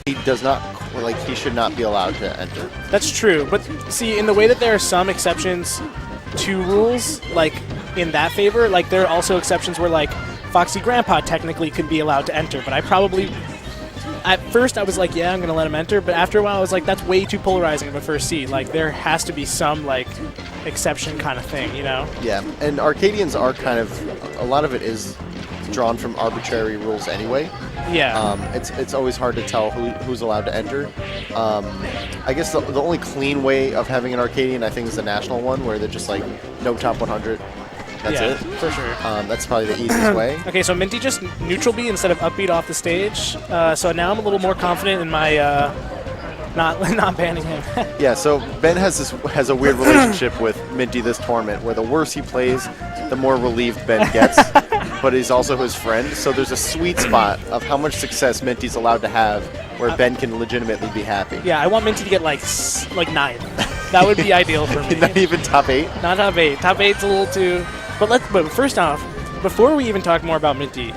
he does not, like, he should not be allowed to enter. That's true, but see, in the way that there are some exceptions to rules, like in that favor, like there are also exceptions where like Foxy Grandpa technically could be allowed to enter, but I probably, at first I was like, yeah, I'm going to let him enter, but after a while I was like, that's way too polarizing of a first seed. Like there has to be some like exception kind of thing, you know? Yeah, and Arcadians are kind of, a lot of it is drawn from arbitrary rules anyway. Yeah. It's always hard to tell who's allowed to enter. I guess the only clean way of having an Arcadian, I think, is the national one, where they're just like, no top 100. That's it. For sure. That's probably the easiest way. Okay, so Minty just neutral B instead of upbeat off the stage. So now I'm a little more confident in my not banning him. Yeah, so Ben has a weird relationship with Minty this tournament, where the worse he plays, the more relieved Ben gets. But he's also his friend, so there's a sweet spot of how much success Minty's allowed to have, where Ben can legitimately be happy. Yeah, I want Minty to get like 9. That would be ideal for me. Not even top 8. Not top 8. Top 8's a little too. But first off, before we even talk more about Minty,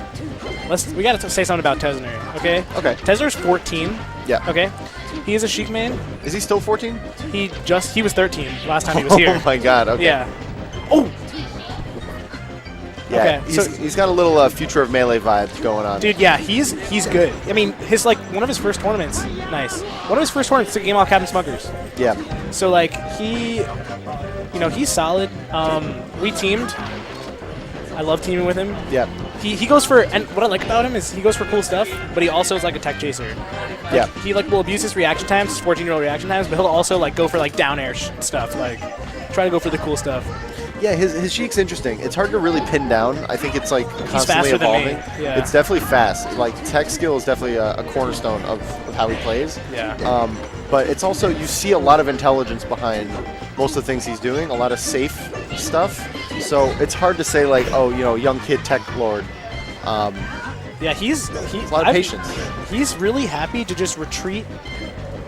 we got to say something about Tesner. Okay. Okay. Tesner's 14. Yeah. Okay. He is a Sheik man. Is he still 14? He was 13 last time he was here. Oh my God. Okay. Yeah. Oh. Yeah, okay, he's got a little future of Melee vibes going on. Dude, yeah, he's good. I mean, one of his first tournaments, nice. One of his first tournaments took a game off Captain Smuggers. Yeah. So like he's solid. We teamed. I love teaming with him. Yeah. He goes for, and what I like about him is he goes for cool stuff, but he also is like a tech chaser. Like, yeah. He like will abuse his reaction times, his 14-year-old reaction times, but he'll also like go for like down air stuff, like try to go for the cool stuff. Yeah, his Sheik's interesting. It's hard to really pin down. I think it's like constantly evolving. Yeah. It's definitely fast. Like tech skill is definitely a cornerstone of how he plays. Yeah. But it's also, you see a lot of intelligence behind most of the things he's doing, a lot of safe stuff. So it's hard to say like, oh, young kid tech lord. Yeah, he's a lot of patience. He's really happy to just retreat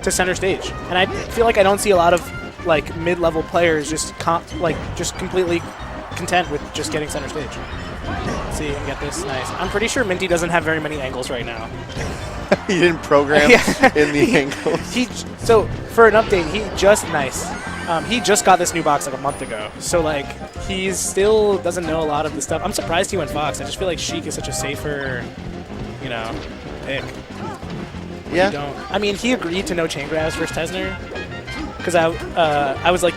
to center stage, and I feel like I don't see a lot of like mid-level players just completely content with just getting center stage. Let's see, and get this nice. I'm pretty sure Minty doesn't have very many angles right now. He didn't program in the angles. So for an update, he just got this new box like a month ago. So like he still doesn't know a lot of the stuff. I'm surprised he went Fox. I just feel like Sheik is such a safer, pick. Yeah. I mean, he agreed to no chain grabs versus Tesner. Because I was like,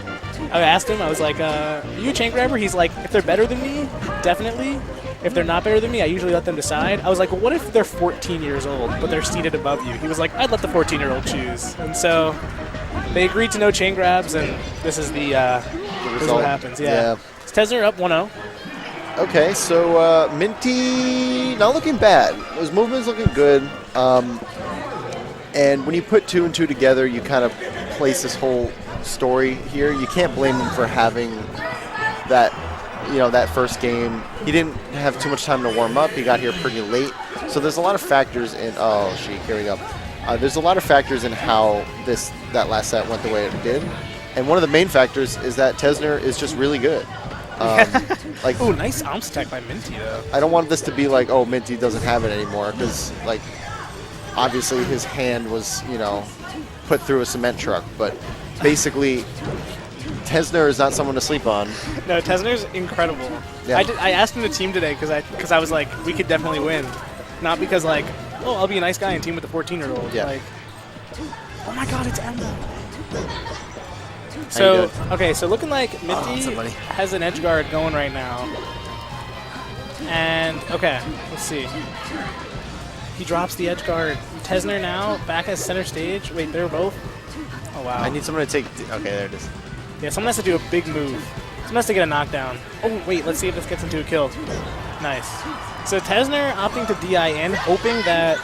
I asked him, I was like, are you a chain grabber? He's like, if they're better than me, definitely. If they're not better than me, I usually let them decide. I was like, well, what if they're 14 years old, but they're seated above you? He was like, I'd let the 14-year-old choose. And so they agreed to no chain grabs, and this is this is what happens. Yeah. It's Tesner up 1-0. Okay, so Minty not looking bad. His movement's looking good. And when you put 2 and 2 together, you kind of place this whole story here. You can't blame him for having that, that first game. He didn't have too much time to warm up. He got here pretty late. So there's a lot of factors in, oh, Sheik, here we go. There's a lot of factors in how that last set went the way it did. And one of the main factors is that Tesner is just really good. Oh, nice arms attack by Minty, though. I don't want this to be like, oh, Minty doesn't have it anymore, because, like, obviously his hand was, put through a cement truck. But basically, Tesner is not someone to sleep on. No, Tesner's incredible. Yeah. I asked him to team today because I was like, we could definitely win. Not because, like, oh, I'll be a nice guy and team with the 14-year-old. Yeah. Like, oh, my God, it's Emma. So, okay, so looking like Minty has an edge guard going right now. And, okay, let's see. He drops the edge guard. Tesner now back at center stage. Wait, they're both? Oh, wow. I need someone to take... Okay, there it is. Yeah, someone has to do a big move. Someone has to get a knockdown. Oh, wait, let's see if this gets into a kill. Nice. So Tesner opting to DI in, hoping that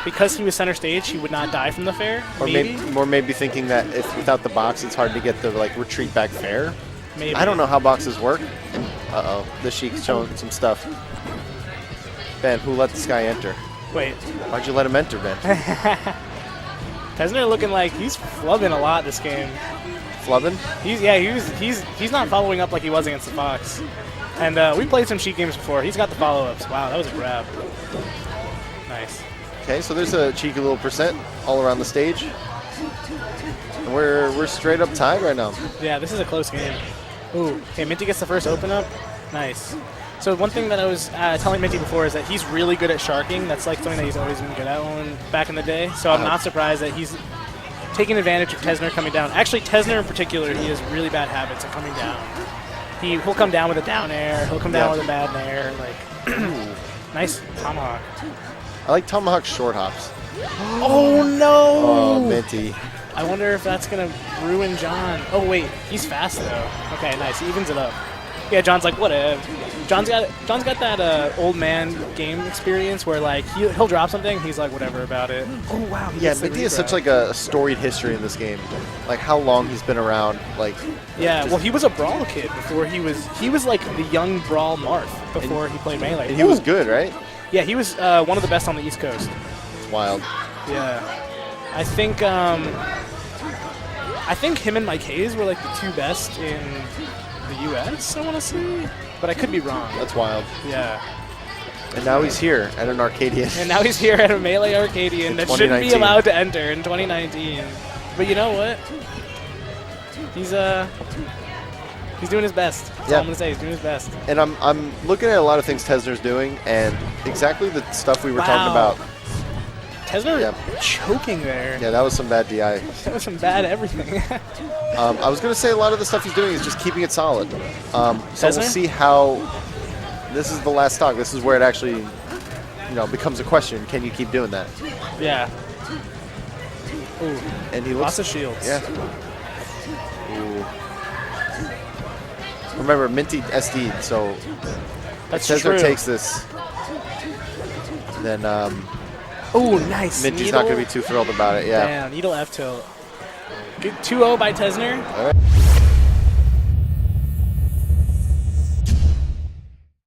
because he was center stage, he would not die from the fair, or maybe thinking that if without the box, it's hard to get the retreat back fair. Maybe. I don't know how boxes work. Uh-oh, the Sheik's showing some stuff. Ben, who let this guy enter? Wait. Why'd you let him enter, Ben? Tesner looking like he's flubbing a lot this game. Flubbing? He's not following up like he was against the Fox. And we played some Sheik games before. He's got the follow-ups. Wow, that was a grab. Nice. Okay, so there's a cheeky little percent all around the stage. And we're straight up tied right now. Yeah, this is a close game. Ooh, okay, Minty gets the first open up. Nice. So one thing that I was telling Minty before is that he's really good at sharking. That's like something that he's always been good at back in the day. So I'm not surprised that he's taking advantage of Tesner coming down. Actually, Tesner in particular, he has really bad habits of coming down. He'll come down with a down air. He'll come down with a bad air. Like, nice tomahawk. I like tomahawk short hops. Oh no! Oh, Minty. I wonder if that's gonna ruin John. Oh wait, he's fast though. Okay, nice. He evens it up. Yeah, John's like, whatever. John's got that old man game experience where like he'll drop something, he's like whatever about it. Oh wow. Yeah, Minty has such like a storied history in this game. Like how long he's been around. Like. Yeah, well he was a Brawl kid before he was like the young Brawl Marth before he played Melee. And he was good, right? Yeah, he was one of the best on the East Coast. It's wild. Yeah. I think him and Mike Hayes were like the two best in the U.S., I want to say. But I could be wrong. That's wild. Yeah. And now he's here at an Arcadian. And now he's here at a Melee Arcadian that shouldn't be allowed to enter in 2019. But you know what? He's doing his best. That's all I'm going to say. He's doing his best. And I'm looking at a lot of things Tesner's doing, and exactly the stuff we were talking about. Tesner choking there. Yeah, that was some bad DI. That was some bad everything. I was going to say a lot of the stuff he's doing is just keeping it solid. So we'll see how this is the last stock. This is where it actually, becomes a question. Can you keep doing that? Yeah. Ooh. And he looks lots of shields. Yeah. Ooh. Remember, Minty SD'd, so that's if Tesner true. takes this, then oh, nice. Minty's Needle. not going to be too thrilled about it. Yeah. Damn, needle F tilt. Good 2-0 by Tesner. All right.